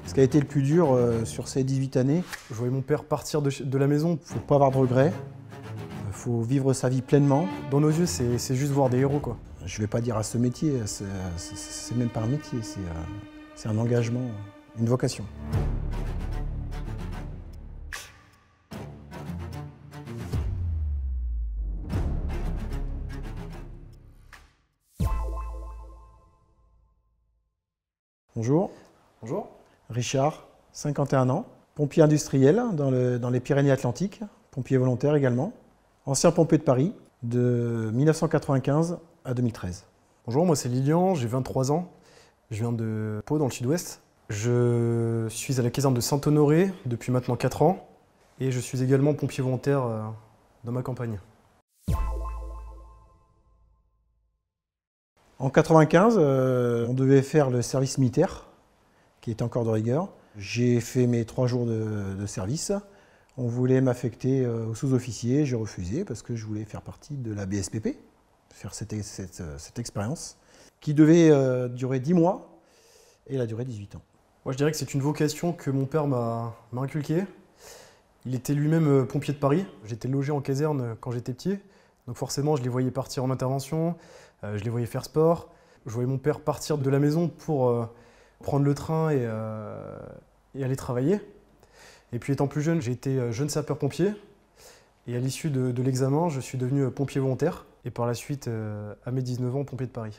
Ce qui a été le plus dur sur ces 18 années, Je voyais mon père partir de la maison. il ne faut pas avoir de regrets, il faut vivre sa vie pleinement. Dans nos yeux, c'est juste voir des héros, quoi. Je ne vais pas dire à ce métier, c'est même pas un métier, c'est un engagement, une vocation. Bonjour. Bonjour. Richard, 51 ans, pompier industriel dans les Pyrénées-Atlantiques, pompier volontaire également, ancien pompier de Paris de 1995 à 2013. Bonjour, moi c'est Lilian, j'ai 23 ans. Je viens de Pau, dans le sud-ouest. Je suis à la caserne de Saint-Honoré depuis maintenant 4 ans. Et je suis également pompier volontaire dans ma campagne. En 1995, on devait faire le service militaire, qui est encore de rigueur. J'ai fait mes 3 jours de service. On voulait m'affecter au sous-officier, j'ai refusé parce que je voulais faire partie de la BSPP, faire cette expérience, qui devait durer 10 mois, et elle a duré 18 ans. Moi je dirais que c'est une vocation que mon père m'a inculquée. Il était lui-même pompier de Paris. J'étais logé en caserne quand j'étais petit. Donc forcément, je les voyais partir en intervention, je les voyais faire sport. Je voyais mon père partir de la maison pour prendre le train et aller travailler. Et puis étant plus jeune, j'ai été jeune sapeur-pompier. Et à l'issue de l'examen, je suis devenu pompier volontaire. Et par la suite, à mes 19 ans, pompier de Paris.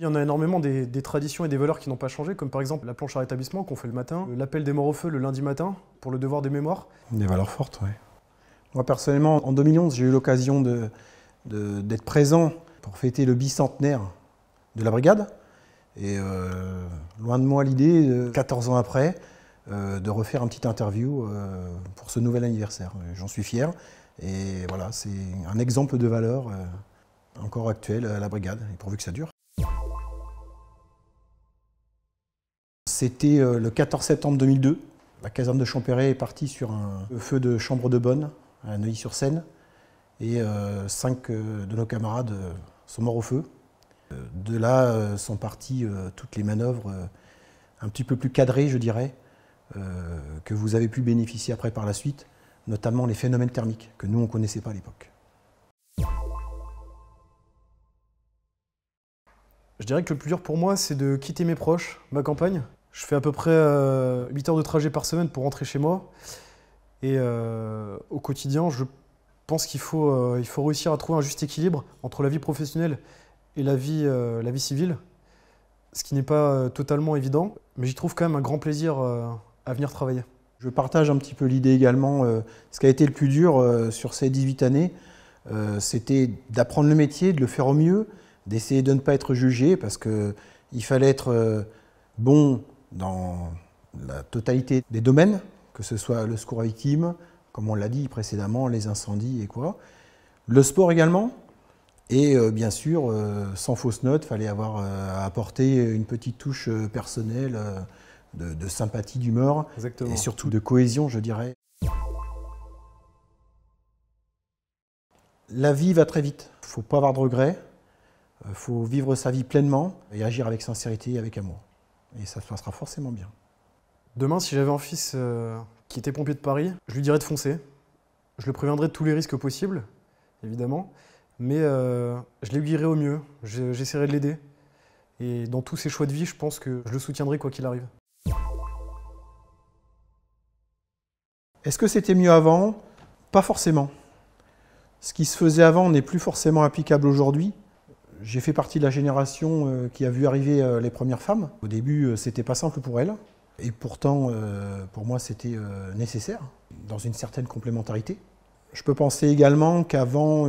Il y en a énormément des traditions et des valeurs qui n'ont pas changé, comme par exemple la planche à rétablissement qu'on fait le matin, l'appel des morts au feu le lundi matin pour le devoir des mémoires. Des valeurs fortes, oui. Moi personnellement, en 2011, j'ai eu l'occasion d'être présent pour fêter le bicentenaire de la brigade. Et loin de moi l'idée, 14 ans après, de refaire une petite interview pour ce nouvel anniversaire. J'en suis fier. Et voilà, c'est un exemple de valeur encore actuelle à la brigade, et pourvu que ça dure. C'était le 14 septembre 2002. La caserne de Champéret est partie sur un feu de chambre de bonne à Neuilly-sur-Seine. Et 5 de nos camarades sont morts au feu. De là sont parties toutes les manœuvres un petit peu plus cadrées, je dirais, que vous avez pu bénéficier après par la suite, notamment les phénomènes thermiques, que nous on ne connaissait pas à l'époque. Je dirais que le plus dur pour moi, c'est de quitter mes proches, ma campagne. Je fais à peu près 8 heures de trajet par semaine pour rentrer chez moi. Et au quotidien, je pense qu'il faut réussir à trouver un juste équilibre entre la vie professionnelle et la vie civile, ce qui n'est pas totalement évident, mais j'y trouve quand même un grand plaisir à venir travailler. Je partage un petit peu l'idée également. Ce qui a été le plus dur sur ces 18 années, c'était d'apprendre le métier, de le faire au mieux, d'essayer de ne pas être jugé, parce qu'il fallait être bon dans la totalité des domaines, que ce soit le secours à victimes, comme on l'a dit précédemment, les incendies et quoi. Le sport également. Et bien sûr, sans fausse note, il fallait avoir à apporter une petite touche personnelle de sympathie, d'humeur, et surtout de cohésion, je dirais. La vie va très vite, il ne faut pas avoir de regrets, il faut vivre sa vie pleinement et agir avec sincérité et avec amour. Et ça se passera forcément bien. Demain, si j'avais un fils qui était pompier de Paris, je lui dirais de foncer. Je le préviendrais de tous les risques possibles, évidemment. Mais je l'aiguillerai au mieux, j'essaierai de l'aider. Et dans tous ses choix de vie, je pense que je le soutiendrai quoi qu'il arrive. Est-ce que c'était mieux avant? Pas forcément. Ce qui se faisait avant n'est plus forcément applicable aujourd'hui. J'ai fait partie de la génération qui a vu arriver les premières femmes. Au début, c'était pas simple pour elles. Et pourtant, pour moi, c'était nécessaire, dans une certaine complémentarité. Je peux penser également qu'avant,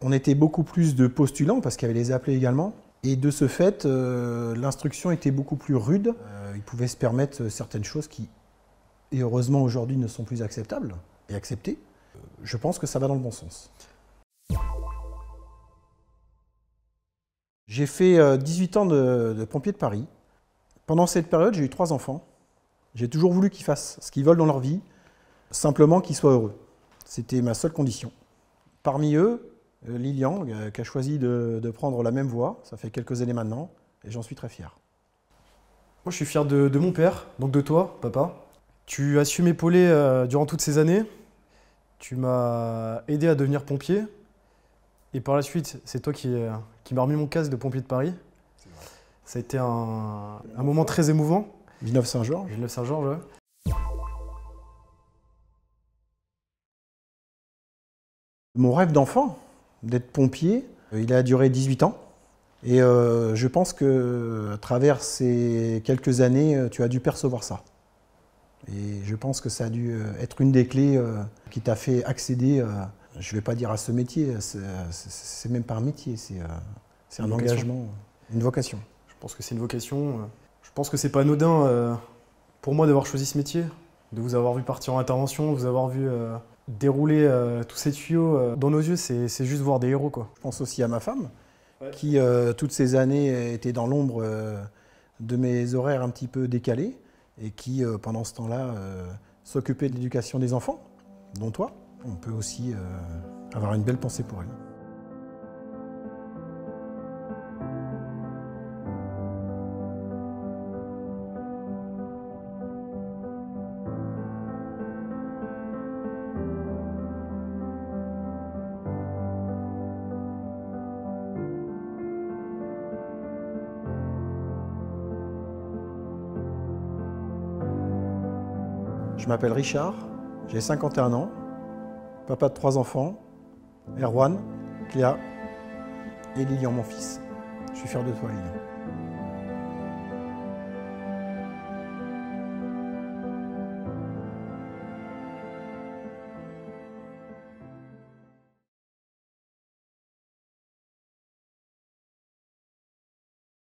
on était beaucoup plus de postulants, parce qu'il y avait les appelés également. Et de ce fait, l'instruction était beaucoup plus rude. Ils pouvaient se permettre certaines choses qui, et heureusement aujourd'hui, ne sont plus acceptables et acceptées. Je pense que ça va dans le bon sens. J'ai fait 18 ans de pompier de Paris. Pendant cette période, j'ai eu 3 enfants. J'ai toujours voulu qu'ils fassent ce qu'ils veulent dans leur vie, simplement qu'ils soient heureux. C'était ma seule condition. Parmi eux, Lilian, qui a choisi de prendre la même voie, ça fait quelques années maintenant, et j'en suis très fier. Moi, je suis fier de mon père, donc de toi, papa. Tu as su m'épauler durant toutes ces années. Tu m'as aidé à devenir pompier. Et par la suite, c'est toi qui m'as remis mon casque de pompier de Paris. Ça a été un moment très émouvant. Villeneuve-Saint-Georges. Villeneuve-Saint-Georges, ouais. Mon rêve d'enfant, d'être pompier, il a duré 18 ans. Et je pense qu'à travers ces quelques années, tu as dû percevoir ça. Et je pense que ça a dû être une des clés qui t'a fait accéder, je ne vais pas dire à ce métier, c'est même pas un métier, c'est un engagement, une vocation. Je pense que c'est une vocation. Je pense que c'est pas anodin pour moi d'avoir choisi ce métier, de vous avoir vu partir en intervention, de vous avoir vu dérouler tous ces tuyaux. Dans nos yeux, c'est juste voir des héros, quoi. Je pense aussi à ma femme, qui toutes ces années était dans l'ombre de mes horaires un petit peu décalés et qui, pendant ce temps-là, s'occupait de l'éducation des enfants, dont toi. On peut aussi avoir une belle pensée pour elle. Je m'appelle Richard, j'ai 51 ans, papa de 3 enfants, Erwan, Cléa et Lilian, mon fils. Je suis fier de toi, Lilian.